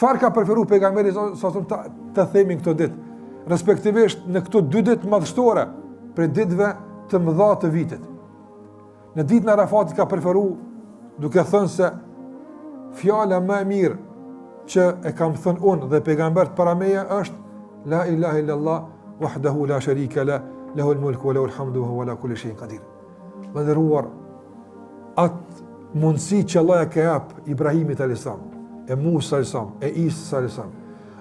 Çfarë ka preferuar pejgamberi sa të themi këto ditë, respektivisht në këto 2 ditë madhështore për ditëve të mëdha të vitit. Në ditën e Arafatit ka preferuar duke thënë se fjala më e mirë që e kam thënë unë dhe pejgambert para meje është la ilaha illallah wahdahu la sharika la lahul mulku wa lahul hamdu wa huwa ala kulli shay'in qadir. Më nderuar, atë mundësi që Allah ka jap Ibrahimit alayhis salam, e Musa alayhis salam, e Isa alayhis salam,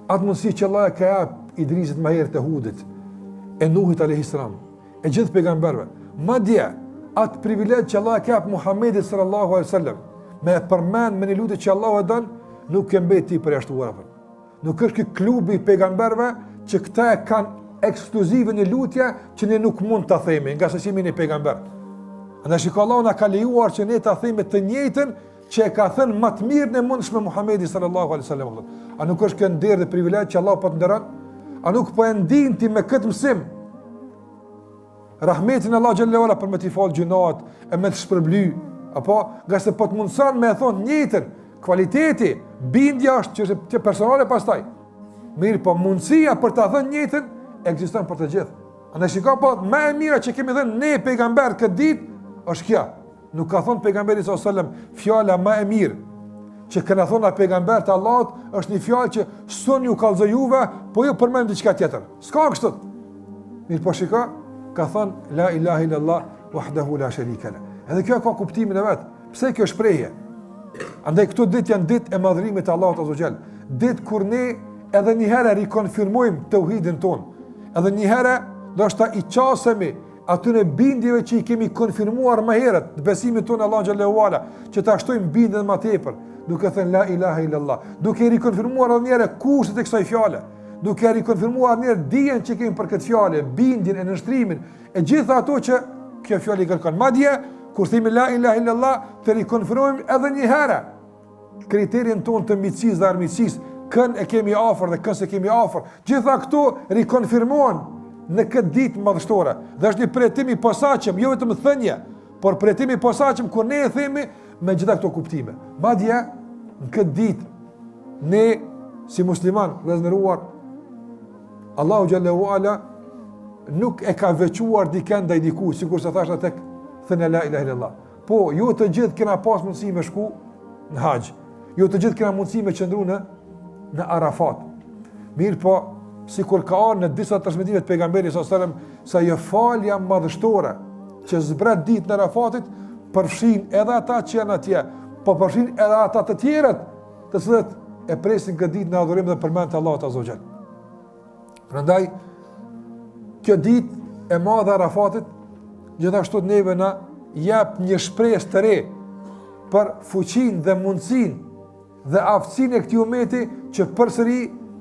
atë mundësi që Allah ka jap Idrisit më herët të Hudit, e Nuhit alayhis salam, e gjithë pejgamberëve, madje atë privilegj që Allah ka jap Muhamedit sallallahu alaihi wasallam, me përmend me një lutje që Allahu e don, nuk e mbeti për jashtuar apo. Nuk është ky klubi i pejgamberëve që këta e kanë ekskluzive një lutje që ne nuk mund ta themi, nga se jemi një pejgamber. Andaj shikoj Allahu na ka lejuar që ne ta themi të njëjtën që e ka thënë më të mirë në mundshme Muhamedi sallallahu alaihi wasallam. A nuk është kjo nder dhe privilegj që Allahu po të nderon? A nuk po e ndin ti me këtë mësim rahmetin Allah xhallahu ala për me t'i fal gjunat e me të shpërbly, apo nga se po të mundson me e thonë njëjtën, kvaliteti, bindja është që personale pastaj. Mirë, po mundësia për ta thënë njëjtën ekziston për të gjithë. Andaj shikoj po më e mira që kemi dhënë ne pejgamber këtë ditë është kjo. Nuk ka thonë pejgamberi sallallahu alajhi wasallam fjala më e mirë që kanë thonë pejgamberi të Allahut është një fjalë që son ju kallëzoj juve, po ju përmend diçka tjetër. S'ka kështu. Mirë, po shikoj, ka thonë la ilaha illallah wahdahu la sharika la. Edhe kjo ka kuptimin e vet. Pse kjo shprehje? Andaj këto ditë janë ditë e madhërimit të Allahut azza xal. Ditë kur ne edhe një herë rikonfirmojmë tauhidin ton. Edhe një herë ndoshta i qasemi atyre bindjeve që i kemi konfirmuar më herët, të besimit tonë Allah xhallahu ala, që ta shtojmë bindjen më tepër, duke thënë la ilaha illallah, duke rikonfirmuar edhe një herë kushtet e kësaj fjale, duke rikonfirmuar edhe një herë dijen që kemi për këtë fjalë, bindjen e nështrimin, e gjitha ato që kjo fjalë i kërkon. Madje kur themi la ilaha illallah, të rikonfirmojmë edhe një herë kriterin tonë të miqësisë dhe armiqësisë, kën e kemi afër dhe kën se kemi afër. Gjitha këto rikonfirmohen në këtë ditë madhështore. Dhe është një përjetim i posaçëm, jo vetëm thënie, por përjetim i posaçëm kur ne e themi me gjitha këto kuptime. Madje në këtë ditë ne si musliman vëllezëruar, Allahu xhallahu ala nuk e ka veçuar dikën ndaj dikujt, sikur se thashë tek thënia la ilaha illallah. Po, ju të gjithë kena pas mundësi me shku në haxh. Ju të gjithë kena mundësi me qëndru në Arafat. Mirë po, si kur ka arë në disa transmitimet pejgamberi s.a.s. sa jo falja madhështore që zbret ditë në Arafatit përfshin edhe ata që janë atje, po përfshin edhe ata të tjerët të cilët e presin këtë ditë në adhurim dhe përmend të Allahut azza wa xal. Prandaj kjo ditë e madhe Arafatit gjithashtu neve na jep një shpresë të re për fuqinë dhe mundësinë dhe aftësinë e këtij umeti që përsëri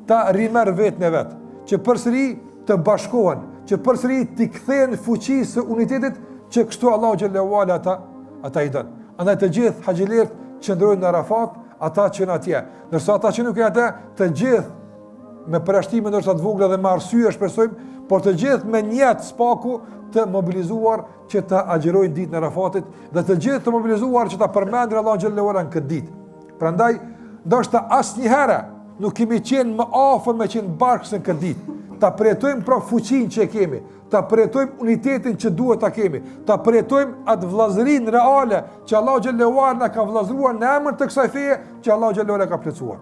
ta rimerr vetën e vet, që përsëri të bashkohen, që përsëri të kthehen fuqisë së unitetit që kështu Allahu xhallahu ala ata i don. Andaj të gjithë haxhilerët qëndrojnë në Arafat, ata që janë atje, ndërsa ata që nuk janë atje, të gjithë me përjashtime ndoshta të vogla dhe me arsye shpresojmë, por të gjithë me niyet spaku të mobilizuar që të agjërojnë ditën e Arafatit dhe të gjithë të mobilizuar që ta përmendin Allahu xhallahu ala në këtë ditë. Prandaj ndoshta asnjëherë nuk kemi qenë më afër me qenë bashkë në këtë ditë. Ta përjetojmë pra fuqinë që kemi, ta përjetojmë unitetin që duhet ta kemi, ta përjetojmë atë vllazërinë reale që Allahu xhallahu ala na ka vllazëruar në emër të kësaj feje që Allahu xhallahu ala ka plotësuar.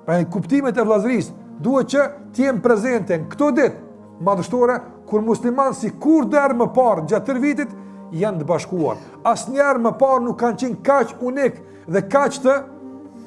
Pra kuptimet e vllazërisë duhet që të jenë prezente në këtë ditë madhështore kur muslimanë sikurdo më parë gjatë tërë vitit janë të bashkuar. Asnjëherë më parë nuk kanë qenë kaq unik dhe kaq të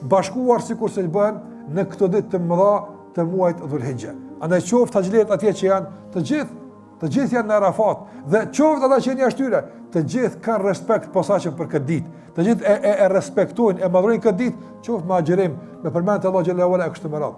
bashkuar sikur se bëhen në këtë ditë të mëdha të muajit Dhulhijja. Andaj qoftë haxhilerët atje që janë, të gjithë janë në Arafat dhe qoftë ata që janë jashtyre, të gjithë kanë respekt posaçëm për këtë ditë. Të gjithë e respektojnë, e madhrojnë këtë ditë, qoftë me agjërim, me përmendje të Allahu xhallahu ala kështu me radhë.